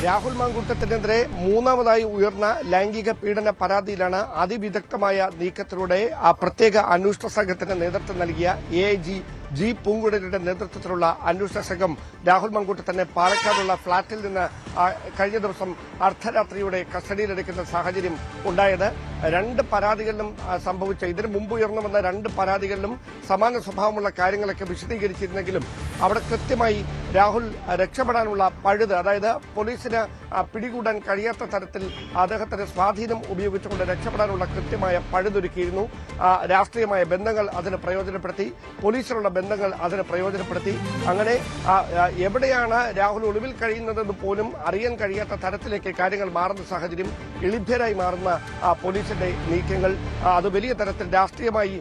രാഹുൽ മാങ്കൂട്ടത്തിനെതിരെ മൂന്നാമതായി ഉയർന്ന ലൈംഗിക പീഡന പരാതിയിലാണ് അതിവിദഗ്ധമായ നീക്കത്തിലൂടെ ആ പ്രത്യേക അന്വേഷണ സംഘത്തിന് നേതൃത്വം നൽകിയ എഐജി ജി പൂങ്കുഴലിയുടെ നേതൃത്വത്തിലുള്ള അന്വേഷണ സംഘം രാഹുൽ മാങ്കൂട്ടത്തിനെ പാലക്കാടുള്ള ഫ്ളാറ്റിൽ നിന്ന് കഴിഞ്ഞ ദിവസം അർദ്ധരാത്രിയോടെ കസ്റ്റഡിയിലെടുക്കുന്ന സാഹചര്യം ഉണ്ടായത്. രണ്ട് പരാതികളിലും സംഭവിച്ച ഇതിനു മുമ്പ് ഉയർന്നു വന്ന രണ്ട് പരാതികളിലും സമാന സ്വഭാവമുള്ള കാര്യങ്ങളൊക്കെ വിശദീകരിച്ചിരുന്നെങ്കിലും അവിടെ കൃത്യമായി രാഹുൽ രക്ഷപ്പെടാനുള്ള പഴുത്, അതായത് പോലീസിന് പിടികൂടാൻ കഴിയാത്ത തരത്തിൽ അദ്ദേഹത്തിന്റെ സ്വാധീനം ഉപയോഗിച്ചുകൊണ്ട് രക്ഷപ്പെടാനുള്ള കൃത്യമായ പഴുതൊരുക്കിയിരുന്നു. രാഷ്ട്രീയമായ ബന്ധങ്ങൾ അതിന് പ്രയോജനപ്പെടുത്തി, പോലീസിലുള്ള ബന്ധങ്ങൾ അതിന് പ്രയോജനപ്പെടുത്തി. അങ്ങനെ എവിടെയാണ് രാഹുൽ ഒളിവിൽ കഴിയുന്നതെന്ന് പോലും അറിയാൻ കഴിയാത്ത തരത്തിലേക്ക് കാര്യങ്ങൾ മാറുന്ന സാഹചര്യം, എളിഭ്യരായി മാറുന്ന പോലീസിന്റെ നീക്കങ്ങൾ അത് വലിയ തരത്തിൽ രാഷ്ട്രീയമായി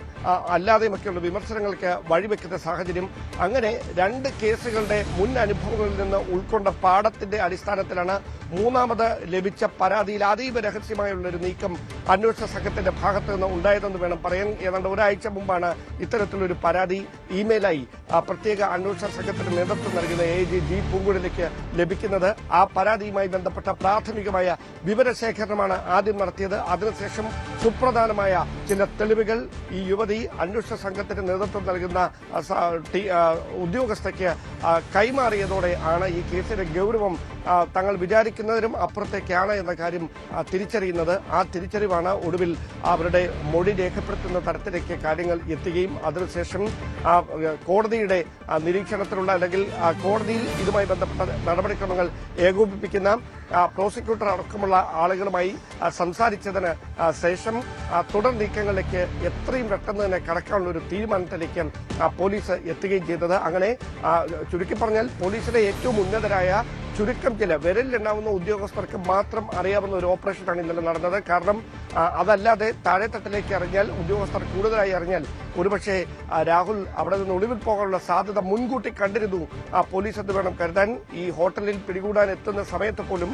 അല്ലാതെയുമൊക്കെയുള്ള വിമർശനങ്ങൾക്ക് വഴിവെക്കുന്ന സാഹചര്യം. അങ്ങനെ രണ്ട് കേസുകളുടെ മുൻ അനുഭവങ്ങളിൽ നിന്ന് ഉൾക്കൊണ്ട പാഠത്തിന്റെ അടിസ്ഥാനത്തിലാണ് മൂന്നാമത് ലഭിച്ച പരാതിയിൽ അതീവ രഹസ്യമായുള്ളൊരു നീക്കം അന്വേഷണ സംഘത്തിന്റെ ഭാഗത്ത് നിന്ന് ഉണ്ടായതെന്ന് വേണം പറയാൻ. ഏതാണ്ട് ഒരാഴ്ച മുമ്പാണ് ഇത്തരത്തിലൊരു പരാതി ഇമെയിലായി പ്രത്യേക അന്വേഷണ സംഘത്തിന് നേതൃത്വം നൽകുന്ന എഐജി ജി പൂങ്കുഴലിക്ക് ലഭിക്കുന്നത്. ആ പരാതിയുമായി ബന്ധപ്പെട്ട പ്രാഥമികമായ വിവരശേഖരണമാണ് ആദ്യം നടത്തിയത്. അതിനുശേഷം സുപ്രധാനമായ ചില തെളിവുകൾ ഈ യുവതി അന്വേഷണ സംഘത്തിന് നേതൃത്വം നൽകുന്ന ഉദ്യോഗസ്ഥയ്ക്ക് കൈമാറിയതോടെ ആണ് ഈ കേസിന്റെ ഗൌരവം തങ്ങൾ വിചാരിക്കുന്നതിനും അപ്പുറത്തേക്കാണ് എന്ന കാര്യം തിരിച്ചറിയുന്നത്. ആ തിരിച്ചറിവാണ് ഒടുവിൽ അവരുടെ മൊഴി രേഖപ്പെടുത്തുന്ന തരത്തിലേക്ക് കാര്യങ്ങൾ എത്തുകയും അതിനുശേഷം കോടതിയുടെ നിരീക്ഷണത്തിലുള്ള അല്ലെങ്കിൽ കോടതിയിൽ ഇതുമായി ബന്ധപ്പെട്ട നടപടിക്രമങ്ങൾ ഏകോപിപ്പിക്കുന്ന പ്രോസിക്യൂട്ടർ അടക്കമുള്ള ആളുകളുമായി സംസാരിച്ചതിന് ശേഷം തുടർ നീക്കങ്ങളിലേക്ക് എത്രയും പെട്ടെന്ന് തന്നെ കടക്കാനുള്ള ഒരു തീരുമാനത്തിലേക്ക് പോലീസ് എത്തുകയും ചെയ്തത്. അങ്ങനെ ചുരുക്കി പറഞ്ഞാൽ പോലീസിലെ ഏറ്റവും ഉന്നതരായ ചുരുക്കം ചില വിരലിലെണ്ണാവുന്ന ഉദ്യോഗസ്ഥർക്ക് മാത്രം അറിയാവുന്ന ഒരു ഓപ്പറേഷനാണ് ഇന്നലെ നടന്നത്. കാരണം അതല്ലാതെ താഴെത്തട്ടിലേക്ക് അറിഞ്ഞാൽ, ഉദ്യോഗസ്ഥർ കൂടുതലായി അറിഞ്ഞാൽ ഒരുപക്ഷെ രാഹുൽ അവിടെ നിന്ന് ഒളിവിൽ പോകാനുള്ള സാധ്യത മുൻകൂട്ടി കണ്ടിരുന്നു പോലീസ് എന്ന് വേണം കരുതാൻ. ഈ ഹോട്ടലിൽ പിടികൂടാൻ എത്തുന്ന സമയത്ത് പോലും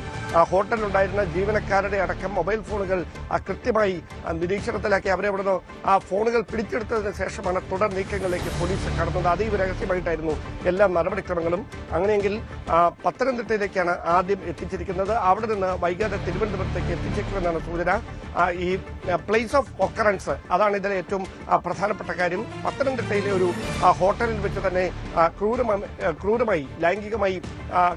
ഹോട്ടലിലുണ്ടായിരുന്ന ജീവനക്കാരുടെ അടക്കം മൊബൈൽ ഫോണുകൾ കൃത്യമായി നിരീക്ഷണത്തിലാക്കി അവരെ അവിടെ നിന്ന് ആ ഫോണുകൾ പിടിച്ചെടുത്തതിന് ശേഷമാണ് തുടർ നീക്കങ്ങളിലേക്ക് പോലീസ് കടന്നത്. അതീവ രഹസ്യമായിട്ടായിരുന്നു എല്ലാ നടപടിക്രമങ്ങളും. അങ്ങനെയെങ്കിൽ പത്തനംതിട്ടയിലേക്കാണ് ആദ്യം എത്തിച്ചിരിക്കുന്നത്. അവിടെ നിന്ന് വൈകാതെ തിരുവനന്തപുരത്തേക്ക് എത്തിച്ചേക്കുമെന്നാണ് സൂചന. ഈ പ്ലേസ് ഓഫ് ഒക്കറൻസ് അതാണ് ഇതിലെ ഏറ്റവും പ്രധാനപ്പെട്ട കാര്യം. പത്തനംതിട്ടയിലെ ഒരു ഹോട്ടലിൽ വെച്ച് തന്നെ ക്രൂരമായി ലൈംഗികമായി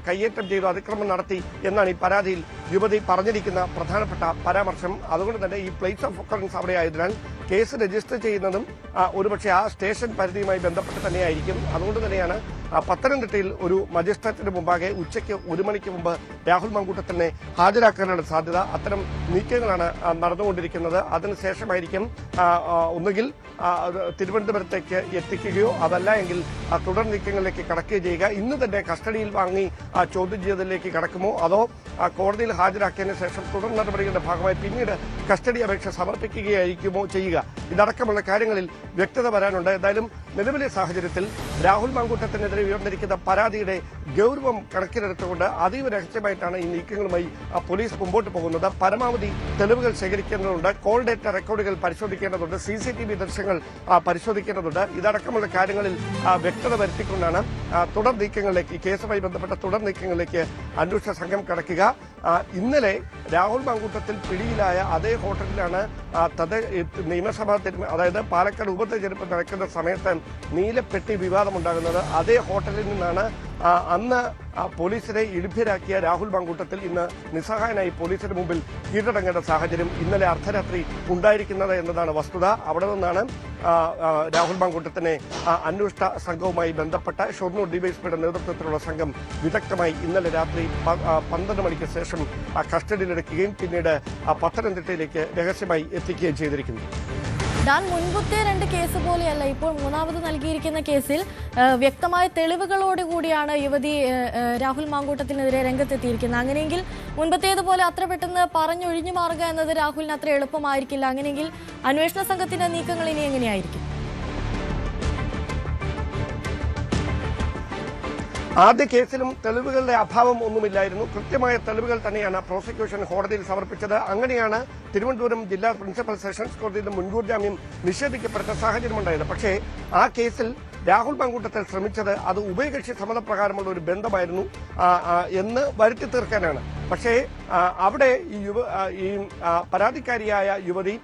കയ്യേറ്റം ചെയ്തു, അതിക്രമം നടത്തി എന്നാണ് ഈ പരാതിയിൽ യുവതി പറഞ്ഞിരിക്കുന്ന പ്രധാനപ്പെട്ട പരാമർശം. അതുകൊണ്ട് തന്നെ ഈ പ്ലേസ് ഓഫ് ഒക്കറൻസ് അവിടെ ആയതിനാൽ കേസ് രജിസ്റ്റർ ചെയ്യുന്നതും ഒരുപക്ഷെ ആ സ്റ്റേഷൻ പരിധിയുമായി ബന്ധപ്പെട്ട് തന്നെയായിരിക്കും. അതുകൊണ്ട് തന്നെയാണ് പത്തനംതിട്ടയിൽ ഒരു മജിസ്ട്രേറ്റിന് മുമ്പാകെ ഉച്ചയ്ക്ക് 1 മണിക്ക് മുമ്പ് രാഹുൽ മാങ്കൂട്ടത്തിനെ ഹാജരാക്കാനുള്ള സാധ്യത. അത്തരം നീക്കങ്ങളാണ് നടന്നുകൊണ്ടിരിക്കുന്നത്. അതിനുശേഷമായിരിക്കും ഒന്നുകിൽ തിരുവനന്തപുരത്തേക്ക് എത്തിക്കുകയോ അതല്ല എങ്കിൽ തുടർ നീക്കങ്ങളിലേക്ക് കടക്കുകയോ ചെയ്യുക. ഇന്ന് തന്നെ കസ്റ്റഡിയിൽ വാങ്ങി ചോദ്യം ചെയ്യലിലേക്ക് കടക്കുമോ അതോ കോടതിയിൽ ഹാജരാക്കിയതിനു ശേഷം തുടർ നടപടികളുടെ ഭാഗമായി പിന്നീട് കസ്റ്റഡി അപേക്ഷ സമർപ്പിക്കുകയായിരിക്കുമോ ചെയ്യുക? ഇതടക്കമുള്ള കാര്യങ്ങളിൽ വ്യക്തത വരാനുണ്ട്. എന്തായാലും നിലവിലെ സാഹചര്യത്തിൽ രാഹുൽ മാങ്കൂട്ടത്തിനെതിരെ ഉയർന്നിരിക്കുന്ന പരാതിയുടെ ഗൌരവം കണക്കിലെടുത്തുകൊണ്ട് അതീവ രഹസ്യമായിട്ടാണ് ഈ നീക്കങ്ങളുമായി പോലീസ് മുമ്പോട്ട് പോകുന്നത്. പരമാവധി തെളിവുകൾ ശേഖരിക്കേണ്ടതുണ്ട്, കോൾ ഡേറ്റ റെക്കോർഡുകൾ പരിശോധിക്കേണ്ടതുണ്ട്, CCTV ദൃശ്യങ്ങൾ പരിശോധിക്കേണ്ടതുണ്ട്. ഇതടക്കമുള്ള കാര്യങ്ങളിൽ വ്യക്തത വരുത്തിക്കൊണ്ടാണ് തുടർ നീക്കങ്ങളിലേക്ക്, ഈ കേസുമായി ബന്ധപ്പെട്ട തുടർ നീക്കങ്ങളിലേക്ക് അന്വേഷണ സംഘം കടക്കുക. ഇന്നലെ രാഹുൽ മാങ്കൂട്ടത്തിൽ പിടിയിലായ അതേ ഹോട്ടലിലാണ് നിയമസഭാ അതായത് പാലക്കാട് ഉപതെരഞ്ഞെടുപ്പ് നടക്കുന്ന സമയത്ത് നീലപ്പെട്ടി വിവാദമുണ്ടാകുന്നത്. അതേ ഹോട്ടലിൽ നിന്നാണ് അന്ന് പോലീസിനെ ഇളിഭ്യരാക്കിയ രാഹുൽ മാങ്കൂട്ടത്തിൽ ഇന്ന് നിസ്സഹായനായി പോലീസിന് മുമ്പിൽ കീഴടങ്ങേണ്ട സാഹചര്യം ഇന്നലെ അർദ്ധരാത്രി ഉണ്ടായിരിക്കുന്നത് എന്നതാണ് വസ്തുത. അവിടെ നിന്നാണ് രാഹുൽ മാങ്കൂട്ടത്തിനെ അന്വേഷണ സംഘവുമായി ബന്ധപ്പെട്ട ഷൊർണൂർ ഡിവൈഎസ്പിയുടെ നേതൃത്വത്തിലുള്ള സംഘം വിദഗ്ധമായി ഇന്നലെ രാത്രി 12 മണിക്ക് ശേഷം കസ്റ്റഡിയിലെടുക്കുകയും പിന്നീട് പത്തനംതിട്ടയിലേക്ക് രഹസ്യമായി എത്തിക്കുകയും ചെയ്തിരിക്കുന്നു. മുൻപത്തെ രണ്ട് കേസ് പോലെയല്ല ഇപ്പോൾ മൂന്നാമത് നൽകിയിരിക്കുന്ന കേസിൽ വ്യക്തമായ തെളിവുകളോടുകൂടിയാണ് യുവതി രാഹുൽ മാങ്കൂട്ടത്തിനെതിരെ രംഗത്തെത്തിയിരിക്കുന്നത്. അങ്ങനെയെങ്കിൽ മുൻപത്തേതുപോലെ അത്ര പെട്ടെന്ന് പറഞ്ഞൊഴിഞ്ഞു മാറുക എന്നത് രാഹുലിന് അത്ര എളുപ്പമായിരിക്കില്ല. അങ്ങനെയെങ്കിൽ അന്വേഷണ സംഘത്തിന്റെ നീക്കങ്ങൾ ഇനി എങ്ങനെയായിരിക്കും? ആദ്യ കേസിലും തെളിവുകളുടെ അഭാവം ഒന്നുമില്ലായിരുന്നു. കൃത്യമായ തെളിവുകൾ തന്നെയാണ് പ്രോസിക്യൂഷൻ കോടതിയിൽ സമർപ്പിച്ചത്. അങ്ങനെയാണ് തിരുവനന്തപുരം ജില്ലാ പ്രിൻസിപ്പൽ സെഷൻസ് കോടതിയിൽ മുൻകൂർ ജാമ്യം നിഷേധിക്കപ്പെട്ട സാഹചര്യമുണ്ടായത്. പക്ഷേ ആ കേസിൽ രാഹുൽ മാങ്കൂട്ടത്തിൽ ശ്രമിച്ചത് അത് ഉഭയകക്ഷി സമ്മതപ്രകാരമുള്ള ഒരു ബന്ധമായിരുന്നു എന്ന് വരുത്തി തീർക്കാനാണ്. പക്ഷേ അവിടെ ഈ പരാതിക്കാരിയായ യുവതി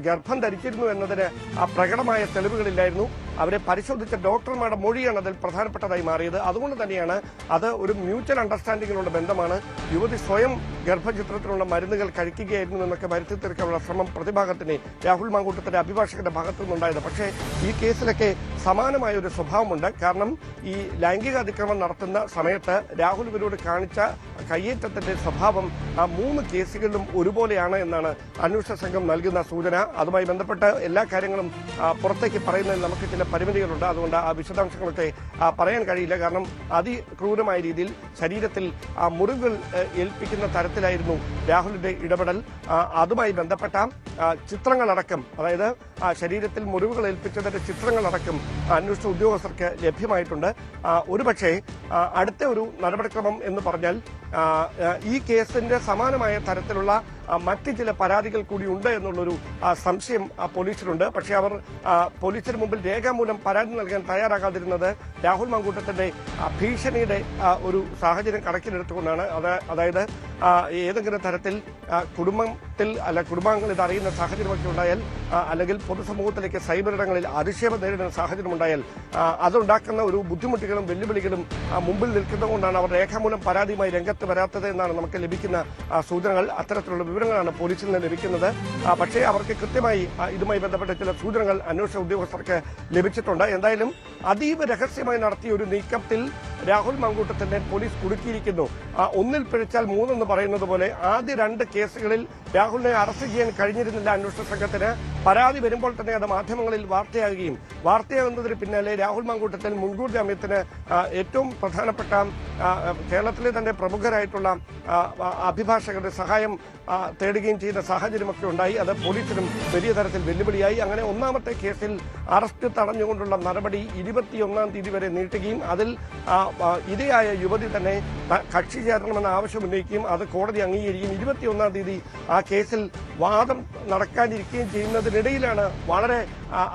ഗർഭം ധരിച്ചിരുന്നു എന്നതിന് പ്രകടമായ തെളിവുകളില്ലായിരുന്നു. അവരെ പരിശോധിച്ച ഡോക്ടർമാരുടെ മൊഴിയാണ് അതിൽ പ്രധാനപ്പെട്ടതായി മാറിയത്. അതുകൊണ്ട് തന്നെയാണ് അത് ഒരു മ്യൂച്വൽ അണ്ടർസ്റ്റാൻഡിങ്ങിലുള്ള ബന്ധമാണ്. യുവതി സ്വയം ഗർഭചിത്രത്തിനുള്ള മരുന്നുകൾ കഴിക്കുകയായിരുന്നു എന്നൊക്കെ വരുത്തി തീർക്കാനുള്ള ശ്രമം പ്രതിഭാഗത്തിന് രാഹുൽ മാങ്കൂട്ടത്തിന്റെ അഭിഭാഷകന്റെ ഭാഗത്തു നിന്നുണ്ടായത്. പക്ഷേ ഈ കേസിലൊക്കെ സമാനമായ ഒരു സ്വഭാവമുണ്ട്. കാരണം ഈ ലൈംഗിക അതിക്രമം നടത്തുന്ന സമയത്ത് രാഹുൽ ഇവരോട് കാണിച്ച കയ്യേറ്റത്തിന്റെ സ്വഭാവം ആ 3 കേസുകളിലും ഒരുപോലെയാണ് എന്നാണ് അന്വേഷണ സംഘം നൽകുന്ന സൂചന. അതുമായി ബന്ധപ്പെട്ട് എല്ലാ കാര്യങ്ങളും പുറത്തേക്ക് പറയുന്നതിൽ നമുക്ക് ചില പരിമിതികളുണ്ട്. അതുകൊണ്ട് ആ വിശദാംശങ്ങളൊക്കെ പറയാൻ കഴിയില്ല. കാരണം അതിക്രൂരമായ രീതിയിൽ ശരീരത്തിൽ മുറിവുകൾ ഏൽപ്പിക്കുന്ന തരത്തിലായിരുന്നു രാഹുലിന്റെ ഇടപെടൽ. അതുമായി ബന്ധപ്പെട്ട ചിത്രങ്ങളടക്കം, അതായത് ശരീരത്തിൽ മുറിവുകൾ ഏൽപ്പിച്ചതിന്റെ ചിത്രങ്ങളടക്കം അന്വേഷണ ഉദ്യോഗസ്ഥർക്ക് ലഭ്യമായിട്ടുണ്ട്. ഒരുപക്ഷെ അടുത്ത ഒരു നടപടിക്രമം എന്ന് പറഞ്ഞാൽ ഈ കേസിന്റെ സമാനമായ തരത്തിലുള്ള മറ്റ് ചില പരാതികൾ കൂടി ഉണ്ട് എന്നുള്ളൊരു സംശയം പോലീസിനുണ്ട്. പക്ഷേ അവർ പോലീസിന് മുമ്പിൽ രേഖാമൂലം പരാതി നൽകാൻ തയ്യാറാകാതിരുന്നത് രാഹുൽ മാങ്കൂട്ടത്തിന്റെ ഭീഷണിയുടെ ഒരു സാഹചര്യം കണക്കിലെടുത്തുകൊണ്ടാണ്. അതായത് ഏതെങ്കിലും തരത്തിൽ കുടുംബാംഗങ്ങൾ ഇത് അറിയുന്ന സാഹചര്യമൊക്കെ ഉണ്ടായാൽ, അല്ലെങ്കിൽ പൊതുസമൂഹത്തിലേക്ക് സൈബർ ഇടങ്ങളിൽ അധിക്ഷേപം നേരിടുന്ന സാഹചര്യം ഉണ്ടായാൽ അതുണ്ടാക്കുന്ന ഒരു ബുദ്ധിമുട്ടുകളും വെല്ലുവിളികളും മുമ്പിൽ നിൽക്കുന്നതുകൊണ്ടാണ് അവർ രേഖാമൂലം പരാതിയുമായി രംഗത്ത് വരാത്തത് എന്നാണ് നമുക്ക് ലഭിക്കുന്ന സൂചനകൾ. അത്തരത്തിലുള്ള വിവരങ്ങളാണ് പോലീസിൽ നിന്ന് ലഭിക്കുന്നത്. പക്ഷേ അവർക്ക് കൃത്യമായി ഇതുമായി ബന്ധപ്പെട്ട ചില സൂചനകൾ അന്വേഷണ ഉദ്യോഗസ്ഥർക്ക് ലഭിച്ചിട്ടുണ്ട്. എന്തായാലും അതീവ രഹസ്യമായി നടത്തിയ ഒരു നീക്കത്തിൽ രാഹുൽ മാങ്കൂട്ടത്തിനെ പോലീസ് കുടുക്കിയിരിക്കുന്നു. ഒന്നിൽ പിഴച്ചാൽ 3 എന്ന് പറയുന്നത് പോലെ ആദ്യ 2 കേസുകളിൽ രാഹുലിനെ അറസ്റ്റ് ചെയ്യാൻ കഴിഞ്ഞിരുന്നില്ല അന്വേഷണ സംഘത്തിന്. പരാതി വരുമ്പോൾ തന്നെ അത് മാധ്യമങ്ങളിൽ വാർത്തയാകുന്നതിന് പിന്നാലെ രാഹുൽ മാങ്കൂട്ടത്തിൽ മുൻകൂർ ജാമ്യത്തിന് ഏറ്റവും പ്രധാനപ്പെട്ട കേരളത്തിലെ തന്നെ പ്രമുഖരായിട്ടുള്ള അഭിഭാഷകരുടെ സഹായം തേടുകയും ചെയ്ത സാഹചര്യമൊക്കെ ഉണ്ടായി. അത് പോലീസിനും വലിയ തരത്തിൽ വെല്ലുവിളിയായി. അങ്ങനെ 1ാമത്തെ കേസിൽ അറസ്റ്റ് തടഞ്ഞുകൊണ്ടുള്ള നടപടി 21-ാം തീയതി വരെ നീട്ടുകയും അതിൽ ഇരയായ യുവതി തന്നെ കക്ഷി ചേരണമെന്ന ആവശ്യം ഉന്നയിക്കുകയും അത് കോടതി അംഗീകരിക്കുകയും 21-ാം തീയതി ആ കേസിൽ വാദം നടക്കാനിരിക്കുകയും ചെയ്യുന്നതിനിടയിലാണ് വളരെ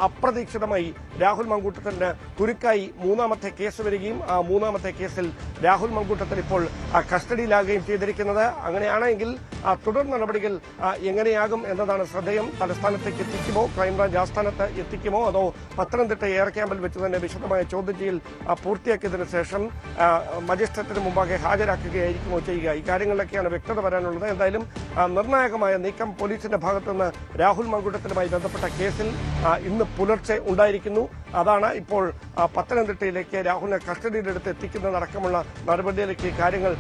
അപ്രതീക്ഷിതമായി രാഹുൽ മാങ്കൂട്ടത്തിന് കുരുക്കായി 3ാമത്തെ കേസ് വരികയും ആ 3ാമത്തെ കേസിൽ രാഹുൽ മാങ്കൂട്ടത്തിൽ ഇപ്പോൾ കസ്റ്റഡിയിലാകുകയും ചെയ്തിരിക്കുന്നത്. അങ്ങനെയാണെങ്കിൽ തുടർ നടപടികൾ എങ്ങനെയാകും എന്നതാണ് ശ്രദ്ധേയം. തലസ്ഥാനത്തേക്ക് എത്തിക്കുമോ, ക്രൈംബ്രാഞ്ച് ആസ്ഥാനത്ത് എത്തിക്കുമോ, അതോ പത്തനംതിട്ട എയർ ക്യാമ്പിൽ വെച്ച് തന്നെ വിശദമായ ചോദ്യം ചെയ്യൽ പൂർത്തിയാക്കിയതിനു ശേഷം മജിസ്ട്രേറ്റിന് മുമ്പാകെ ഹാജരാക്കുകയായിരിക്കുമോ ചെയ്യുക? ഇക്കാര്യങ്ങളിലൊക്കെയാണ് വ്യക്തത വരാനുള്ളത്. എന്തായാലും നിർണായകമായ നീക്കം പോലീസിന്റെ ഭാഗത്തുനിന്ന് രാഹുൽ മാങ്കൂട്ടത്തിനുമായി ബന്ധപ്പെട്ട കേസിൽ ഇന്ന് പുലർച്ചെ ഉണ്ടായിരിക്കുന്നു. അതാണ് ഇപ്പോൾ പത്തനംതിട്ടയിലേക്ക് രാഹുലിനെ കസ്റ്റഡിയിലെടുത്ത് എത്തിക്കുന്നതടക്കമുള്ള നടപടിയിലേക്ക് കാര്യങ്ങൾ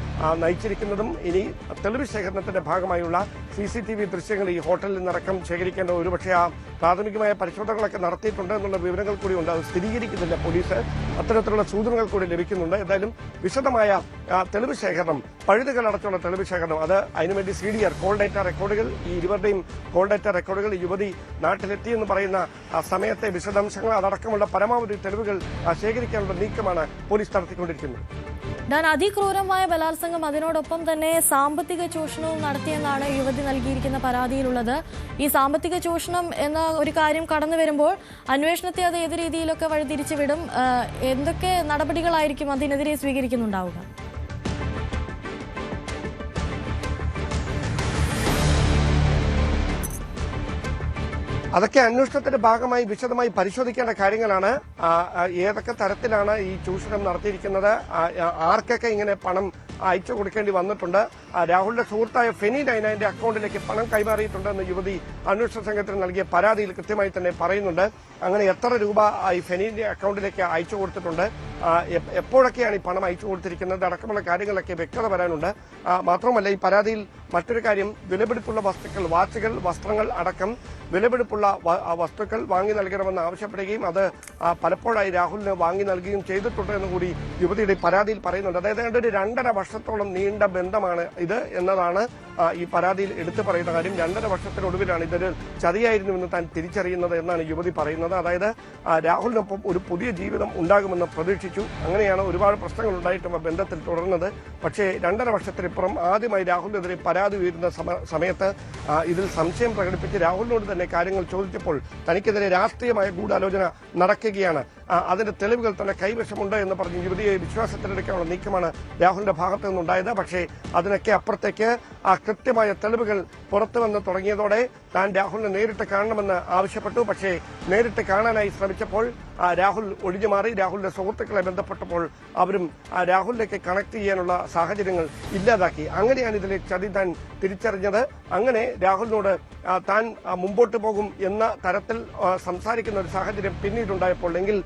നയിച്ചിരിക്കുന്നതും. ഇനി തെളിവ് ശേഖരണത്തിന്റെ ഭാഗമായുള്ള CCTV ദൃശ്യങ്ങൾ ഈ ഹോട്ടലിൽ നിന്നടക്കം ശേഖരിക്കേണ്ട ഒരുപക്ഷെ ആ പ്രാഥമികമായ പരിശോധനകളൊക്കെ നടത്തിയിട്ടുണ്ട് എന്നുള്ള വിവരങ്ങൾ കൂടി ഉണ്ട്. അത് സ്ഥിരീകരിക്കുന്നില്ല പോലീസ്. അത്തരത്തിലുള്ള സൂചനകൾ കൂടി ലഭിക്കുന്നുണ്ട്. എന്തായാലും വിശദമായ തെളിവ് ശേഖരണം, പഴുതുകളടച്ചുള്ള തെളിവ് ശേഖരണം, അത് അതിനുവേണ്ടി CDR കോൾ ഡേറ്റ റെക്കോർഡുകൾ, ഈ ഇരുവരുടെയും കോൾ ഡേറ്റ റെക്കോർഡുകൾ, യുവതി നാട്ടിലെത്തിയെന്ന് പറയുന്ന സമയത്തെ വിശദാംശങ്ങൾ അതടക്കമുള്ള പരമാവധി തെളിവുകൾ ശേഖരിക്കാനുള്ള നീക്കമാണ് പോലീസ് നടത്തിക്കൊണ്ടിരിക്കുന്നത്. അതിക്രൂരമായ ബലാത്സംഗം, അതിനോടൊപ്പം തന്നെ സാമ്പത്തിക ചൂഷണവും നടത്തിയെന്നാണ് യുവതി നൽകിയിരിക്കുന്ന പരാതിയിലുള്ളത്. ഈ സാമ്പത്തിക ചൂഷണം എന്ന ഒരു കാര്യം കടന്നു വരുമ്പോൾ അന്വേഷണത്തെ അത് ഏത് രീതിയിലൊക്കെ വഴിതിരിച്ചു വിടും? എന്തൊക്കെ നടപടികളായിരിക്കും അതിനെതിരെ സ്വീകരിക്കുന്നുണ്ടാവുക? അതൊക്കെ അന്വേഷണത്തിന്റെ ഭാഗമായി വിശദമായി പരിശോധിക്കേണ്ട കാര്യങ്ങളാണ്. ഏതൊക്കെ തരത്തിലാണ് ഈ ചൂഷണം നടത്തിയിരിക്കുന്നത്, ആർക്കൊക്കെ ഇങ്ങനെ പണം അയച്ചു കൊടുക്കേണ്ടി വന്നിട്ടുണ്ട്, രാഹുലിന്റെ സുഹൃത്തായ ഫെനി നൈനാന്റെ അക്കൗണ്ടിലേക്ക് പണം കൈമാറിയിട്ടുണ്ടെന്ന് യുവതി അന്വേഷണ സംഘത്തിന് നൽകിയ പരാതിയിൽ കൃത്യമായി തന്നെ പറയുന്നുണ്ട്. അങ്ങനെ എത്ര രൂപ ഈ ഫെനിന്റെ അക്കൗണ്ടിലേക്ക് അയച്ചു കൊടുത്തിട്ടുണ്ട്, എപ്പോഴൊക്കെയാണ് ഈ പണം അയച്ചു കൊടുത്തിരിക്കുന്നത് അടക്കമുള്ള കാര്യങ്ങളൊക്കെ വ്യക്തത വരാനുണ്ട്. മാത്രമല്ല ഈ പരാതിയിൽ മറ്റൊരു കാര്യം, വിലപിടിപ്പുള്ള വസ്തുക്കൾ, വാച്ചുകൾ, വസ്ത്രങ്ങൾ അടക്കം വിലപിടിപ്പുള്ള വസ്തുക്കൾ വാങ്ങി നൽകണമെന്ന് ആവശ്യപ്പെടുകയും അത് പലപ്പോഴായി രാഹുലിന് വാങ്ങി നൽകുകയും ചെയ്തിട്ടുണ്ട് എന്ന് കൂടി യുവതിയുടെ പരാതിയിൽ പറയുന്നുണ്ട്. അതായത് ഒരു 2.5 വർഷത്തോളം നീണ്ട ബന്ധമാണ് ഇത് എന്നതാണ് ഈ പരാതിയിൽ എടുത്തു പറയുന്ന കാര്യം. 2.5 വർഷത്തിനൊടുവിലാണ് ഇതൊരു ചതിയായിരുന്നുവെന്ന് താൻ തിരിച്ചറിയുന്നത് എന്നാണ് യുവതി പറയുന്നത്. അതായത് രാഹുലിനൊപ്പം ഒരു പുതിയ ജീവിതം ഉണ്ടാകുമെന്ന് പ്രതീക്ഷിച്ചു. ലഭിച്ചു. അങ്ങനെയാണ് ഒരുപാട് പ്രശ്നങ്ങൾ ഉണ്ടായിട്ടും ബന്ധത്തിൽ തുടർന്നത്. പക്ഷേ 2.5 വർഷത്തിനിപ്പുറം ആദ്യമായി രാഹുലിനെതിരെ പരാതി ഉയരുന്ന സമയത്ത് ഇതിൽ സംശയം പ്രകടിപ്പിച്ച് രാഹുലിനോട് തന്നെ കാര്യങ്ങൾ ചോദിച്ചപ്പോൾ തനിക്കെതിരെ രാഷ്ട്രീയമായ ഗൂഢാലോചന നടക്കുകയാണ്, അതിന്റെ തെളിവുകൾ തന്നെ കൈവശമുണ്ട് എന്ന് പറഞ്ഞ് യുവതിയെ വിശ്വാസത്തിലെടുക്കാനുള്ള നീക്കമാണ് രാഹുലിന്റെ ഭാഗത്തു നിന്നുണ്ടായത്. പക്ഷേ അതിനൊക്കെ അപ്പുറത്തേക്ക് കൃത്യമായ തെളിവുകൾ പുറത്തു വന്ന് തുടങ്ങിയതോടെ താൻ രാഹുലിനെ നേരിട്ട് കാണണമെന്ന് ആവശ്യപ്പെട്ടു. പക്ഷേ നേരിട്ട് കാണാനായി ശ്രമിച്ചപ്പോൾ രാഹുൽ ഒഴിഞ്ഞുമാറി. രാഹുലിന്റെ സുഹൃത്തുക്കളെ ബന്ധപ്പെട്ടപ്പോൾ അവരും രാഹുലിലേക്ക് കണക്ട് ചെയ്യാനുള്ള സാഹചര്യങ്ങൾ ഇല്ലാതാക്കി. അങ്ങനെയാണ് ഇതിലെ ചതി താൻ തിരിച്ചറിഞ്ഞത്. അങ്ങനെ രാഹുലിനോട് താൻ മുമ്പോട്ട് പോകും എന്ന തരത്തിൽ സംസാരിക്കുന്ന ഒരു സാഹചര്യം പിന്നീടുണ്ടായപ്പോൾ എങ്കിൽ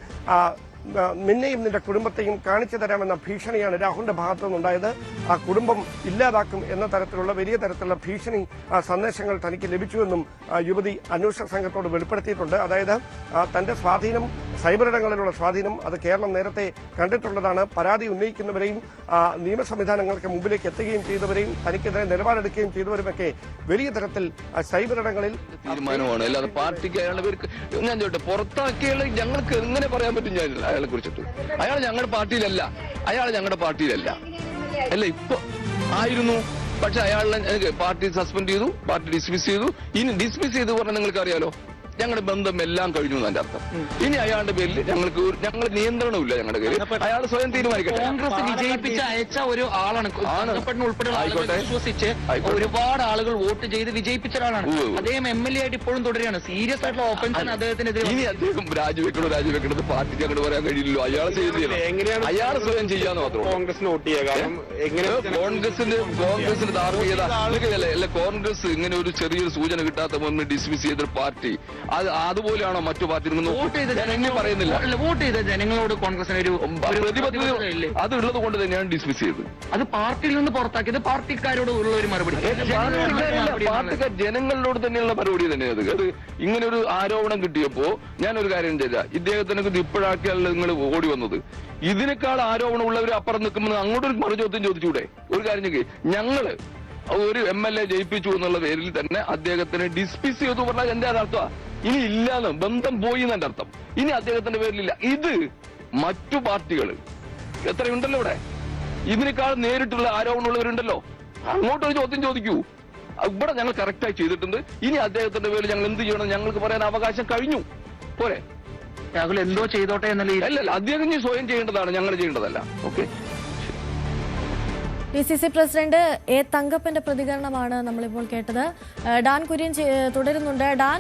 നിന്നെയും നിന്റെ കുടുംബത്തെയും കാണിച്ചു തരാമെന്ന ഭീഷണിയാണ് രാഹുലിന്റെ ഭാഗത്തു നിന്നുണ്ടായത്. ആ കുടുംബം ഇല്ലാതാക്കും എന്ന തരത്തിലുള്ള വലിയ തരത്തിലുള്ള ഭീഷണി സന്ദേശങ്ങൾ തനിക്ക് ലഭിച്ചുവെന്നും യുവതി അന്വേഷണ സംഘത്തോട് വെളിപ്പെടുത്തിയിട്ടുണ്ട്. അതായത് തന്റെ സ്വാധീനം, സൈബറിടങ്ങളിലുള്ള സ്വാധീനം, അത് കേരളം നേരത്തെ കണ്ടിട്ടുള്ളതാണ്. പരാതി ഉന്നയിക്കുന്നവരെയും നിയമ സംവിധാനങ്ങൾക്ക് മുമ്പിലേക്ക് എത്തുകയും ചെയ്തവരെയും തനിക്കെതിരെ നിലപാടെടുക്കുകയും ചെയ്തവരുമൊക്കെ വലിയ തരത്തിൽ സൈബറിടങ്ങളിൽ തീരുമാനമാണ്. അല്ലാതെ പാർട്ടിക്ക് അയാളുടെ പേര് ഞാൻ ചോട്ടെ പുറത്താക്കിയാൽ ഞങ്ങൾക്ക് എങ്ങനെ പറയാൻ പറ്റും? ഞാൻ അയാളെ കുറിച്ചിട്ട് അയാൾ ഞങ്ങളുടെ പാർട്ടിയിലല്ല, അല്ല ഇപ്പൊ ആയിരുന്നു. പക്ഷെ അയാളെ പാർട്ടി സസ്പെൻഡ് ചെയ്തു, പാർട്ടി ഡിസ്മിസ് ചെയ്തു. ഇനി ഡിസ്മിസ് ചെയ്തു പറഞ്ഞാൽ നിങ്ങൾക്ക് അറിയാലോ, ഞങ്ങളുടെ ബന്ധം എല്ലാം കഴിഞ്ഞു എന്നതിന്റെ അർത്ഥം. ഇനി അയാളുടെ പേരിൽ ഞങ്ങൾ നിയന്ത്രണമില്ല. ഞങ്ങളുടെ പേരിൽ അയാൾ സ്വയം തീരുമാനിക്കട്ടെ. കോൺഗ്രസ് വിജയിപ്പിച്ച് അയച്ച ഒരു ആളാണ്, ഉൾപ്പെടെ വിശ്വസിച്ച് ഒരുപാട് ആളുകൾ വോട്ട് ചെയ്ത് വിജയിപ്പിച്ച ഒരാളാണ്. അദ്ദേഹം MLA ആയിട്ട് ഇപ്പോഴും തുടരുകയാണ്. സീരിയസ് ആയിട്ടുള്ള ഓഫൻസാണ് അദ്ദേഹത്തിനെതിരെ. ഇനി അദ്ദേഹം രാജിവെക്കണത് പാർട്ടിക്ക് അങ്ങോട്ട് പറയാൻ കഴിയില്ലല്ലോ. അയാൾ ചെയ്യുന്നില്ല, അയാൾ സ്വയം ചെയ്യാന്ന് മാത്രം. കോൺഗ്രസിന് വോട്ട് ചെയ്യുക, കോൺഗ്രസിന് ധാർമ്മികത അല്ല. കോൺഗ്രസ് ഇങ്ങനെ ഒരു ചെറിയൊരു സൂചന കിട്ടാത്ത മുമ്പ് ഡിസ്മിസ് ചെയ്തൊരു പാർട്ടി അതുപോലെയാണോ മറ്റു പാർട്ടി? വോട്ട് ചെയ്ത ജനങ്ങളോട് കോൺഗ്രസിന് ഒരു പ്രതിബദ്ധത അത് ഉള്ളത് കൊണ്ട് തന്നെയാണ് ഡിസ്മിസ് ചെയ്തത്. അത് പാർട്ടിയിൽ നിന്ന് പുറത്താക്കിയത് പാർട്ടിക്കാരോട് ഉള്ള ഒരു മറുപടി. പാർട്ടിക്കാർ ജനങ്ങളോട് തന്നെയുള്ള മറുപടി തന്നെ. അത് ഇങ്ങനെ ഒരു ആരോപണം കിട്ടിയപ്പോ ഞാനൊരു കാര്യം ചെയ്ത ഇദ്ദേഹത്തിനെ ഇപ്പോഴാക്കിയല്ല നിങ്ങൾ ഓടി വന്നത്. ഇതിനേക്കാൾ ആരോപണം ഉള്ളവർ അപ്പുറം നിൽക്കുമ്പോൾ അങ്ങോട്ടൊരു മറുചോദ്യം ചോദിച്ചൂടെ? ഒരു കാര്യം ചെയ്യേ, ഞങ്ങള് ഒരു MLA ജയിപ്പിച്ചു എന്നുള്ള പേരിൽ തന്നെ അദ്ദേഹത്തിനെ ഡിസ്മിസ് ചെയ്തു പറഞ്ഞാൽ എന്റെ അർത്ഥം ഇനി ഇല്ലാന്ന്, ബന്ധം പോയി എന്നെ അർത്ഥം. ഇനി അദ്ദേഹത്തിന്റെ പേരിലില്ല. ഇത് മറ്റു പാർട്ടികൾ എത്രയുണ്ടല്ലോ ഇവിടെ, ഇതിനേക്കാൾ നേരിട്ടുള്ള ആരോപണമുള്ളവരുണ്ടല്ലോ. അങ്ങോട്ടൊരു ചോദ്യം ചോദിക്കൂ. ഇവിടെ ഞങ്ങൾ കറക്റ്റായി ചെയ്തിട്ടുണ്ട്. ഇനി അദ്ദേഹത്തിന്റെ പേരിൽ ഞങ്ങൾ എന്ത് ചെയ്യണം ഞങ്ങൾക്ക് പറയാൻ അവകാശം കഴിഞ്ഞു. പോരെ? രാഹുൽ എന്തോ ചെയ്തോട്ടെ എന്നല്ല. അല്ലല്ല, അദ്ദേഹം സ്വയം ചെയ്യേണ്ടതാണ്, ഞങ്ങൾ ചെയ്യേണ്ടതല്ല. ഓക്കെ. PCC president A. തങ്കപ്പന്റെ പ്രതികരണമാണ് നമ്മളിപ്പോൾ കേട്ടത്. ഡാൻ കുര്യൻ തുടരുന്നുണ്ട്. ഡാൻ,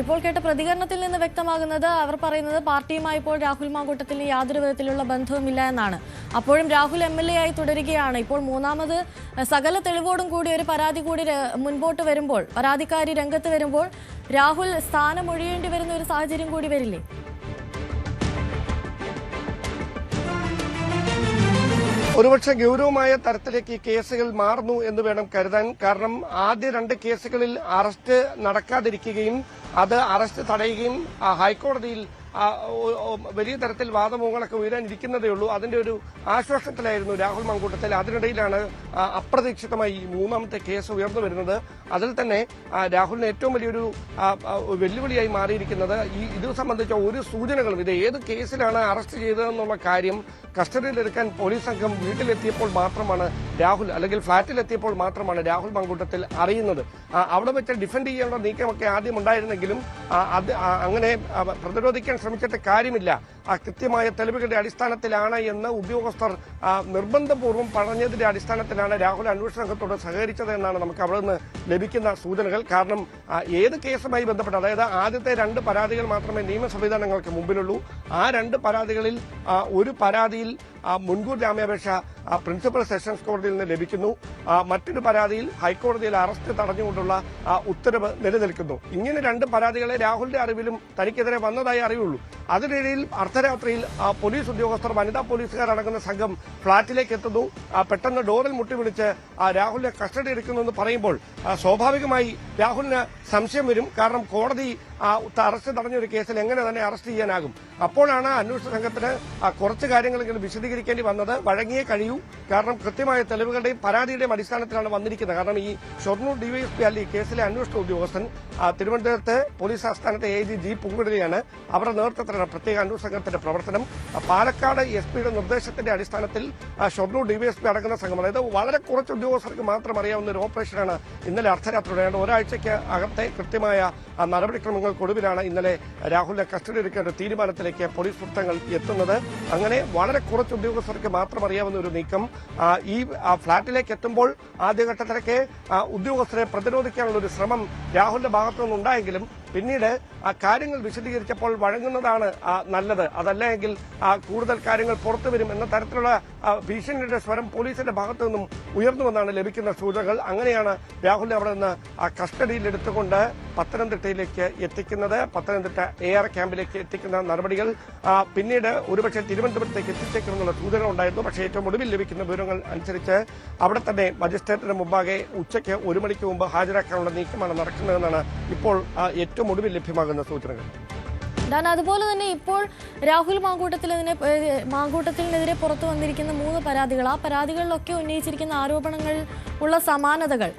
ഇപ്പോൾ കേട്ട പ്രതികരണത്തിൽ നിന്ന് വ്യക്തമാകുന്നത് അവർ പറയുന്നത് പാർട്ടിയുമായി ഇപ്പോൾ രാഹുൽ മാങ്കൂട്ടത്തിന് യാതൊരു വിധത്തിലുള്ള ബന്ധവുമില്ല എന്നാണ്. അപ്പോഴും രാഹുൽ MLA ആയി തുടരുകയാണ്. ഇപ്പോൾ മൂന്നാമത് സകല തെളിവോടും കൂടി ഒരു പരാതി കൂടി മുൻപോട്ട് വരുമ്പോൾ, പരാതിക്കാരി രംഗത്ത് വരുമ്പോൾ രാഹുൽ സ്ഥാനമൊഴിയേണ്ടി വരുന്ന ഒരു സാഹചര്യം കൂടി വരില്ലേ? ഒരുപക്ഷെ ഗൗരവമായ തരത്തിലേക്ക് ഈ കേസുകൾ മാറുന്നു എന്ന് വേണം കരുതാൻ. കാരണം ആദ്യ 2 കേസുകളിൽ അറസ്റ്റ് നടക്കാതിരിക്കുകയും അത് അറസ്റ്റ് തടയുകയും ഹൈക്കോടതിയിൽ വലിയ തരത്തിൽ വാദമുഖങ്ങളൊക്കെ ഉയരാനിരിക്കുന്നതേ ഉള്ളൂ. അതിന്റെ ഒരു ആശ്വാസത്തിലായിരുന്നു രാഹുൽ മാങ്കൂട്ടത്തിൽ. അതിനിടയിലാണ് അപ്രതീക്ഷിതമായി ഈ 3ാമത്തെ കേസ് ഉയർന്നു വരുന്നത്. അതിൽ തന്നെ രാഹുലിന് ഏറ്റവും വലിയൊരു വെല്ലുവിളിയായി മാറിയിരിക്കുന്നത് ഇത് സംബന്ധിച്ച ഒരു സൂചനകളും, ഇത് ഏത് കേസിലാണ് അറസ്റ്റ് ചെയ്തതെന്നുള്ള കാര്യം കസ്റ്റഡിയിലെടുക്കാൻ പോലീസ് സംഘം വീട്ടിലെത്തിയപ്പോൾ മാത്രമാണ് രാഹുൽ, അല്ലെങ്കിൽ ഫ്ളാറ്റിലെത്തിയപ്പോൾ മാത്രമാണ് രാഹുൽ മാങ്കൂട്ടത്തിൽ അറിയുന്നത്. അവിടെ വെച്ച് ഡിഫെൻഡ് ചെയ്യേണ്ട നീക്കമൊക്കെ ആദ്യം ഉണ്ടായിരുന്നെങ്കിലും അത് അങ്ങനെ പ്രതിരോധിക്കാൻ ശ്രമിച്ചിട്ട് കാര്യമില്ല. കൃത്യമായ തെളിവുകളുടെ അടിസ്ഥാനത്തിലാണ് എന്ന് ഉദ്യോഗസ്ഥർ നിർബന്ധപൂർവ്വം പറഞ്ഞതിന്റെ അടിസ്ഥാനത്തിലാണ് രാഹുൽ അന്വേഷണ സംഘത്തോട് സഹകരിച്ചത് എന്നാണ് നമുക്ക് അവിടെ നിന്ന് ലഭിക്കുന്ന സൂചനകൾ. കാരണം ഏത് കേസുമായി ബന്ധപ്പെട്ട്, അതായത് ആദ്യത്തെ 2 പരാതികൾ മാത്രമേ നിയമ സംവിധാനങ്ങൾക്ക് മുമ്പിലുള്ളൂ. ആ 2 പരാതികളിൽ ഒരു പരാതിയിൽ മുൻകൂർ ജാമ്യാപേക്ഷ പ്രിൻസിപ്പൽ സെഷൻസ് കോടതിയിൽ നിന്ന് ലഭിക്കുന്നു. മറ്റൊരു പരാതിയിൽ ഹൈക്കോടതിയിൽ അറസ്റ്റ് തടഞ്ഞുകൊണ്ടുള്ള ഉത്തരവ് നിലനിൽക്കുന്നു. ഇങ്ങനെ 2 പരാതികളെ രാഹുലിന്റെ അറിവിലും തനിക്കെതിരെ വന്നതായി അറിയുള്ളൂ. അതിനിടയിൽ അർദ്ധരാത്രിയിൽ പോലീസ് ഉദ്യോഗസ്ഥർ, വനിതാ പോലീസുകാരടങ്ങുന്ന സംഘം ഫ്ളാറ്റിലേക്ക് എത്തുന്നു. പെട്ടെന്ന് ഡോറിൽ മുട്ടിവിളിച്ച് രാഹുലിനെ കസ്റ്റഡി എടുക്കുന്നു എന്ന് പറയുമ്പോൾ സ്വാഭാവികമായി രാഹുലിന് സംശയം വരും. കാരണം കോടതി അറസ്റ്റ് തടഞ്ഞ ഒരു കേസിൽ എങ്ങനെ തന്നെ അറസ്റ്റ് ചെയ്യാനാകും? അപ്പോഴാണ് അന്വേഷണ സംഘത്തിന് കുറച്ച് കാര്യങ്ങളെങ്കിലും വിശദീകരിക്കേണ്ടി വന്നത്. വഴങ്ങിയേ കഴിയൂ. കാരണം കൃത്യമായ തെളിവുകളുടെയും പരാതിയുടെയും അടിസ്ഥാനത്തിലാണ് വന്നിരിക്കുന്നത്. കാരണം ഈ ഷൊർണൂർ ഡിവൈഎസ്പി അല്ല ഈ കേസിലെ അന്വേഷണ ഉദ്യോഗസ്ഥൻ. തിരുവനന്തപുരത്ത് പോലീസ് ആസ്ഥാനത്തെ AG ജി പൂങ്കുഴലിയാണ് അവരുടെ നേതൃത്വത്തിലാണ് പ്രത്യേക അന്വേഷണ സംഘത്തിന്റെ പ്രവർത്തനം. പാലക്കാട് SP-യുടെ നിർദ്ദേശത്തിന്റെ അടിസ്ഥാനത്തിൽ ഷൊർണൂർ ഡിവൈഎസ്പി അടങ്ങുന്ന സംഘം, അതായത് വളരെ കുറച്ച് ഉദ്യോഗസ്ഥർക്ക് മാത്രം അറിയാവുന്ന ഒരു ഓപ്പറേഷനാണ് ഇന്നലെ അർദ്ധരാത്രിയോടെയാണ്. ഒരാഴ്ചയ്ക്ക് അകത്തെ കൃത്യമായ നടപടിക്രമങ്ങൾക്കൊടുവിലാണ് ഇന്നലെ രാഹുലിനെ കസ്റ്റഡി എടുക്കേണ്ട തീരുമാനത്തിലേക്ക് പോലീസ് വൃത്തങ്ങൾ എത്തുന്നത്. അങ്ങനെ വളരെ കുറച്ച് ഉദ്യോഗസ്ഥർക്ക് മാത്രം അറിയാവുന്ന ഒരു നീക്കം. ഈ ഫ്ളാറ്റിലേക്ക് എത്തുമ്പോൾ ആദ്യഘട്ടത്തിലൊക്കെ ഉദ്യോഗസ്ഥരെ പ്രതിരോധിക്കാനുള്ള ഒരു ശ്രമം രാഹുലിന്റെ ഭാഗത്തു നിന്നുണ്ടായെങ്കിലും പിന്നീട് കാര്യങ്ങൾ വിശദീകരിച്ചപ്പോൾ വഴങ്ങുന്നതാണ് നല്ലത്. അതല്ലെങ്കിൽ കൂടുതൽ കാര്യങ്ങൾ പുറത്തുവരും എന്ന തരത്തിലുള്ള ഭീഷണിയുടെ സ്വരം പോലീസിന്റെ ഭാഗത്തു നിന്നും ഉയർന്നുവെന്നാണ് ലഭിക്കുന്ന സൂചനകൾ. അങ്ങനെയാണ് രാഹുലിനെ അവിടെ നിന്ന് കസ്റ്റഡിയിലെടുത്തുകൊണ്ട് പത്തനംതിട്ടയിലേക്ക് എത്തിക്കുന്നത്. പത്തനംതിട്ട AR ക്യാമ്പിലേക്ക് എത്തിക്കുന്ന നടപടികൾ പിന്നീട് ഒരുപക്ഷെ തിരുവനന്തപുരത്തേക്ക് എത്തിച്ചേക്കുമെന്നുള്ള സൂചന ഉണ്ടായിരുന്നു. പക്ഷേ ഏറ്റവും ഒടുവിൽ ലഭിക്കുന്ന വിവരങ്ങൾ അനുസരിച്ച് അവിടെ തന്നെ മജിസ്ട്രേറ്റിന് മുമ്പാകെ ഉച്ചയ്ക്ക് 1 മണിക്ക് മുമ്പ് ഹാജരാക്കാനുള്ള നീക്കമാണ് നടക്കുന്നതെന്നാണ് ഇപ്പോൾ ഏറ്റവും ഒടുവിൽ ലഭ്യമാകുന്ന സൂചനകൾ. അതുപോലെ തന്നെ ഇപ്പോൾ രാഹുൽ മാങ്കൂട്ടത്തിനെതിരെ പുറത്തു വന്നിരിക്കുന്ന 3 പരാതികൾ, ആ പരാതികളിലൊക്കെ ഉന്നയിച്ചിരിക്കുന്ന ആരോപണങ്ങൾ ഉള്ള സമാനതകൾ,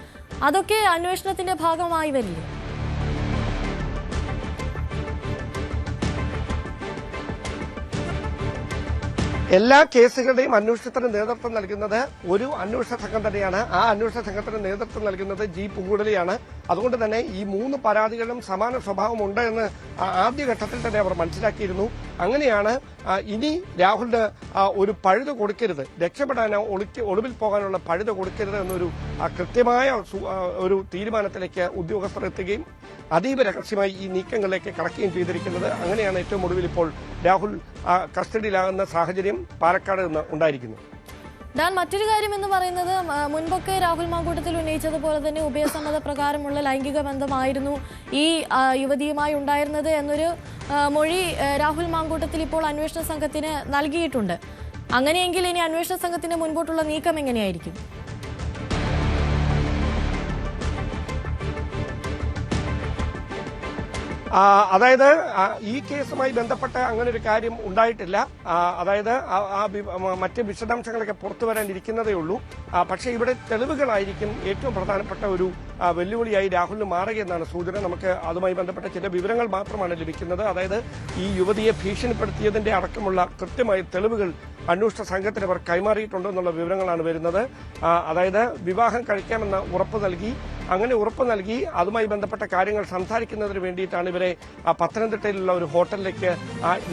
അതൊക്കെ അന്വേഷണത്തിന്റെ ഭാഗമായി വരില്ലേ? എല്ലാ കേസുകളുടെയും അന്വേഷണത്തിന് നേതൃത്വം നൽകുന്നത് ഒരു അന്വേഷണ സംഘം തന്നെയാണ്. ആ അന്വേഷണ സംഘത്തിന് നേതൃത്വം നൽകുന്നത് ജി പൂങ്കുഴലിയാണ്. അതുകൊണ്ട് തന്നെ ഈ 3 പരാതികളിലും സമാന സ്വഭാവമുണ്ട് എന്ന് ആദ്യഘട്ടത്തിൽ തന്നെ അവർ മനസ്സിലാക്കിയിരുന്നു. അങ്ങനെയാണ് ഇനി രാഹുലിന് ഒരു പഴുത് കൊടുക്കരുത്, രക്ഷപ്പെടാനോ ഒളിവിൽ പോകാനുള്ള പഴുത് കൊടുക്കരുത് എന്നൊരു കൃത്യമായ ഒരു തീരുമാനത്തിലേക്ക് ഉദ്യോഗസ്ഥർ എത്തുകയും അതീവ രഹസ്യമായി ഈ നീക്കങ്ങളിലേക്ക് കടക്കുകയും ചെയ്തിരിക്കുന്നത്. അങ്ങനെയാണ് ഏറ്റവും ഒടുവിൽ ഇപ്പോൾ രാഹുൽ കസ്റ്റഡിയിലാകുന്ന സാഹചര്യം പാലക്കാട് നിന്ന് ഉണ്ടായിരിക്കുന്നു. മറ്റൊരു കാര്യം എന്ന് പറയുന്നത്, മുൻപൊക്കെ രാഹുൽ മാങ്കൂട്ടത്തിൽ ഉന്നയിച്ചതുപോലെ തന്നെ ഉഭയസമ്മത പ്രകാരമുള്ള ലൈംഗിക ബന്ധമായിരുന്നു ഈ യുവതിയുമായി ഉണ്ടായിരുന്നത് എന്നൊരു മൊഴി രാഹുൽ മാങ്കൂട്ടത്തിൽ ഇപ്പോൾ അന്വേഷണ സംഘത്തിന് നൽകിയിട്ടുണ്ട്. അങ്ങനെയെങ്കിൽ ഇനി അന്വേഷണ സംഘത്തിന്റെ മുൻപോട്ടുള്ള നീക്കം എങ്ങനെയായിരിക്കും? അതായത് ഈ കേസുമായി ബന്ധപ്പെട്ട് അങ്ങനെ ഒരു കാര്യം ഉണ്ടായിട്ടില്ല. അതായത് മറ്റ് വിശദാംശങ്ങളൊക്കെ പുറത്തു വരാനിരിക്കുന്നതേ ഉള്ളൂ. പക്ഷേ ഇവിടെ തെളിവുകളായിരിക്കും ഏറ്റവും പ്രധാനപ്പെട്ട ഒരു വെല്ലുവിളിയായി രാഹുലിന് മാറുകയെന്നാണ് സൂചന. നമുക്ക് അതുമായി ബന്ധപ്പെട്ട ചില വിവരങ്ങൾ മാത്രമാണ് ലഭിക്കുന്നത്. അതായത് ഈ യുവതിയെ ഭീഷണിപ്പെടുത്തിയതിന്റെ അടക്കമുള്ള കൃത്യമായ തെളിവുകൾ അന്വേഷണ സംഘത്തിന് അവർ കൈമാറിയിട്ടുണ്ടെന്നുള്ള വിവരങ്ങളാണ് വരുന്നത്. അതായത് വിവാഹം കഴിക്കാമെന്ന് ഉറപ്പ് നൽകി, അങ്ങനെ ഉറപ്പ് നൽകി അതുമായി ബന്ധപ്പെട്ട കാര്യങ്ങൾ സംസാരിക്കുന്നതിന് വേണ്ടിയിട്ടാണ് ഇവരെ പത്തനംതിട്ടയിലുള്ള ഒരു ഹോട്ടലിലേക്ക്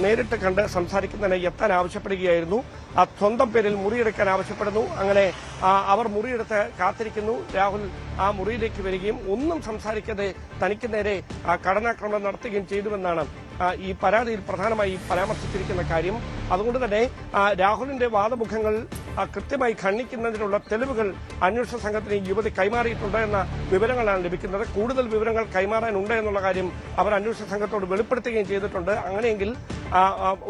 നേരിട്ട് കണ്ട് സംസാരിക്കുന്നതിന് എത്താൻ ആവശ്യപ്പെടുകയായിരുന്നു. സ്വന്തം പേരിൽ മുറിയെടുക്കാൻ ആവശ്യപ്പെടുന്നു. അങ്ങനെ അവർ മുറിയെടുത്ത് കാത്തിരിക്കുന്നു. രാഹുൽ ആ മുറിയിലേക്ക് വരികയും ഒന്നും സംസാരിക്കാതെ തനിക്ക് നേരെ കടന്നാക്രമണം നടത്തുകയും ചെയ്തുവെന്നാണ് ഈ പരാതിയിൽ പ്രധാനമായി പരാമർശിച്ചിരിക്കുന്ന കാര്യം. അതുകൊണ്ട് തന്നെ രാഹുലിന്റെ വാദമുഖങ്ങൾ കൃത്യമായി ഖണ്ഡിക്കുന്നതിനുള്ള തെളിവുകൾ അന്വേഷണ സംഘത്തിന് യുവതി കൈമാറിയിട്ടുണ്ട് എന്ന വിവരങ്ങളാണ് ലഭിക്കുന്നത്. കൂടുതൽ വിവരങ്ങൾ കൈമാറാനുണ്ട് എന്നുള്ള കാര്യം അവർ അന്വേഷണ സംഘത്തോട് വെളിപ്പെടുത്തുകയും ചെയ്തിട്ടുണ്ട്. അങ്ങനെയെങ്കിൽ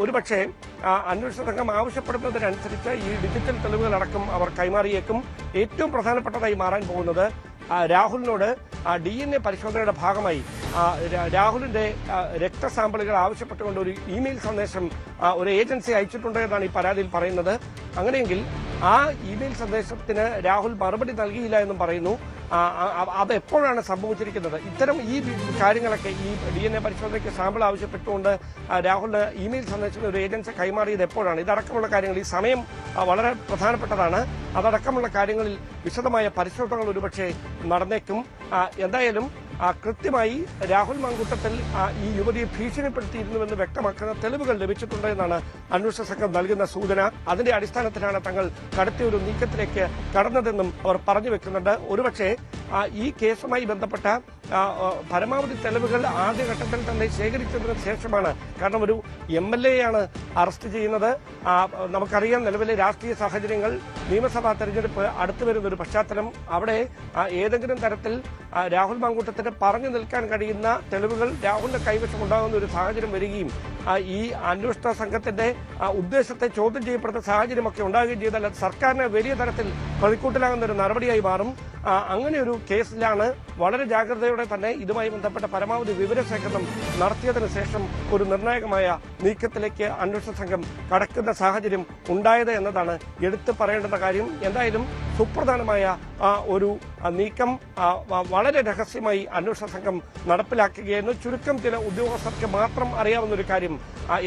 ഒരുപക്ഷെ അന്വേഷണ സംഘം ആവശ്യപ്പെടുന്നതിനനുസരിച്ച് ഈ ഡിജിറ്റൽ തെളിവുകളടക്കം അവർ കൈമാറിയേക്കും. ഏറ്റവും പ്രധാനപ്പെട്ടതായി മാറാൻ പോകുന്നത് രാഹുലിനോട് DNA പരിശോധനയുടെ ഭാഗമായി രാഹുലിന്റെ രക്തസാമ്പിളുകൾ ആവശ്യപ്പെട്ടുകൊണ്ട് ഒരു ഇമെയിൽ സന്ദേശം ഒരു ഏജൻസി അയച്ചിട്ടുണ്ട് എന്നാണ് ഈ പരാതിയിൽ പറയുന്നത്. അങ്ങനെയെങ്കിൽ ആ ഇമെയിൽ സന്ദേശത്തിന് രാഹുൽ മറുപടി നൽകിയില്ല എന്നും പറയുന്നു. അത് എപ്പോഴാണ് സംഭവിച്ചിരിക്കുന്നത്? ഇത്തരം ഈ കാര്യങ്ങളൊക്കെ ഈ DNA പരിശോധനയ്ക്ക് സാമ്പിൾ ആവശ്യപ്പെട്ടുകൊണ്ട് രാഹുലിന് ഇമെയിൽ സന്ദേശത്തിന് ഒരു ഏജൻസി കൈമാറിയത് എപ്പോഴാണ്? ഇതടക്കമുള്ള കാര്യങ്ങൾ, ഈ സമയം വളരെ പ്രധാനപ്പെട്ടതാണ്. അതടക്കമുള്ള കാര്യങ്ങളിൽ വിശദമായ പരിശോധനകൾ ഒരുപക്ഷെ നടന്നേക്കും. എന്തായാലും കൃത്യമായി രാഹുൽ മാങ്കൂട്ടത്തിൽ ഈ യുവതിയെ ഭീഷണിപ്പെടുത്തിയിരുന്നുവെന്ന് വ്യക്തമാക്കുന്ന തെളിവുകൾ ലഭിച്ചിട്ടുണ്ട് എന്നാണ് അന്വേഷണ സംഘം നൽകുന്ന സൂചന. അതിന്റെ അടിസ്ഥാനത്തിലാണ് തങ്ങൾ കടുത്ത ഒരു നീക്കത്തിലേക്ക് കടന്നതെന്നും അവർ പറഞ്ഞു വെക്കുന്നുണ്ട്. ഒരുപക്ഷെ ഈ കേസുമായി ബന്ധപ്പെട്ട പരമാവധി തെളിവുകൾ ആദ്യഘട്ടത്തിൽ തന്നെ ശേഖരിച്ചതിന് ശേഷമാണ്. കാരണം ഒരു MLA-യാണ് അറസ്റ്റ് ചെയ്യുന്നത്. നമുക്കറിയാം നിലവിലെ രാഷ്ട്രീയ സാഹചര്യങ്ങൾ, നിയമസഭാ തെരഞ്ഞെടുപ്പ് അടുത്തു വരുന്ന ഒരു പശ്ചാത്തലം. അവിടെ ഏതെങ്കിലും തരത്തിൽ രാഹുൽ മാങ്കൂട്ടത്തിന് പറഞ്ഞു നിൽക്കാൻ കഴിയുന്ന തെളിവുകൾ രാഹുലിന്റെ കൈവശം ഉണ്ടാകുന്ന ഒരു സാഹചര്യം വരികയും ഈ അന്വേഷണ സംഘത്തിന്റെ ഉദ്ദേശത്തെ ചോദ്യം ചെയ്യപ്പെടുന്ന സാഹചര്യമൊക്കെ ഉണ്ടാകുകയും ചെയ്താൽ സർക്കാരിന് വലിയ തരത്തിൽ പ്രതിക്കൂട്ടിലാകുന്ന ഒരു നടപടിയായി മാറും. അങ്ങനെ ഒരു കേസിലാണ് വളരെ ജാഗ്രതയോടെ തന്നെ ഇതുമായി ബന്ധപ്പെട്ട പരമാവധി വിവരശേഖരണം നടത്തിയതിനു ശേഷം ഒരു നിർണായകമായ നീക്കത്തിലേക്ക് അന്വേഷണ സംഘം കടക്കുന്ന സാഹചര്യം ഉണ്ടായത് എന്നതാണ് എടുത്തു പറയേണ്ടുന്ന കാര്യം. എന്തായാലും സുപ്രധാനമായ ഒരു നീക്കം വളരെ രഹസ്യമായി അന്വേഷണ സംഘം നടപ്പിലാക്കുകയായിരുന്നു. ചുരുക്കം ചില ഉദ്യോഗസ്ഥർക്ക് മാത്രം അറിയാവുന്ന ഒരു കാര്യം,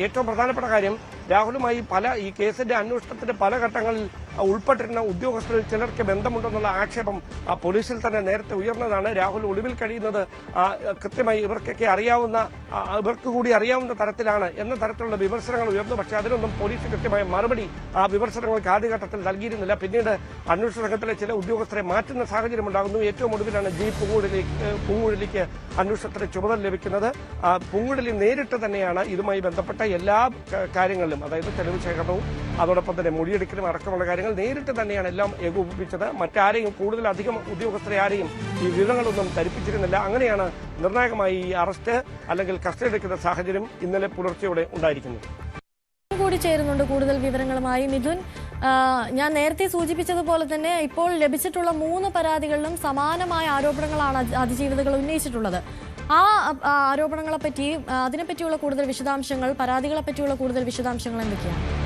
ഏറ്റവും പ്രധാനപ്പെട്ട കാര്യം, രാഹുലുമായി ഈ കേസിന്റെ അന്വേഷണത്തിന്റെ പല ഘട്ടങ്ങളിൽ ഉൾപ്പെട്ടിരുന്ന ഉദ്യോഗസ്ഥരിൽ ചിലർക്ക് ബന്ധമുണ്ടെന്നുള്ള ആക്ഷേപം പോലീസിൽ തന്നെ നേരത്തെ ഉയർന്നതാണ്. രാഹുൽ ഒളിവിൽ കഴിയുന്നത് കൃത്യമായി ഇവർക്ക് കൂടി അറിയാവുന്ന തരത്തിലാണ് എന്ന തരത്തിലുള്ള വിമർശനങ്ങൾ ഉയർന്നു. പക്ഷേ അതിനൊന്നും പോലീസ് കൃത്യമായ മറുപടി ആ വിമർശനങ്ങൾക്ക് ആദ്യഘട്ടത്തിൽ നൽകിയിരുന്നില്ല. പിന്നീട് അന്വേഷണ സംഘത്തിലെ ചില ഉദ്യോഗസ്ഥരെ മാറ്റുന്ന സാഹചര്യം ഉണ്ടാകുന്നു. ഏറ്റവും ഒടുവിലാണ് പൂങ്കുഴലിക്ക് അന്വേഷണത്തിന് ചുമതല ലഭിക്കുന്നത്. പൂങ്കുഴലി നേരിട്ട് തന്നെയാണ് ഇതുമായി ബന്ധപ്പെട്ട എല്ലാ കാര്യങ്ങളിലും, അതായത് തെളിവ് ശേഖരണവും അതോടൊപ്പം തന്നെ മൊഴിയെടുക്കലും അടക്കമുള്ള കാര്യങ്ങൾ നേരിട്ട് തന്നെയാണ് എല്ലാം ഏകോപിപ്പിച്ചത്. മറ്റാരെയും കൂടുതലധികം ഉദ്യോഗസ്ഥരെ ആരെയും ഈ വിവരങ്ങളൊന്നും ധരിപ്പിച്ചിരുന്നില്ല. അങ്ങനെയാണ് നിർണായകമായി ഈ അറസ്റ്റ് അല്ലെങ്കിൽ കസ്റ്റഡി എടുക്കുന്ന സാഹചര്യം ഇന്നലെ പുലർച്ചെയോടെ ഉണ്ടായിരിക്കുന്നത്. കൂടി ചേരുന്നുണ്ട് കൂടുതൽ വിവരങ്ങളുമായി മിഥുൻ. ഞാൻ നേരത്തെ സൂചിപ്പിച്ചതുപോലെ തന്നെ ഇപ്പോൾ ലഭിച്ചിട്ടുള്ള 3 പരാതികളിലും സമാനമായ ആരോപണങ്ങളാണ് അതിജീവിതകൾ ഉന്നയിച്ചിട്ടുള്ളത്. ആ ആരോപണങ്ങളെ പറ്റിയും അതിനെപ്പറ്റിയുള്ള കൂടുതൽ വിശദാംശങ്ങൾ, പരാതികളെ പറ്റിയുള്ള കൂടുതൽ വിശദാംശങ്ങൾ എന്തൊക്കെയാണ്?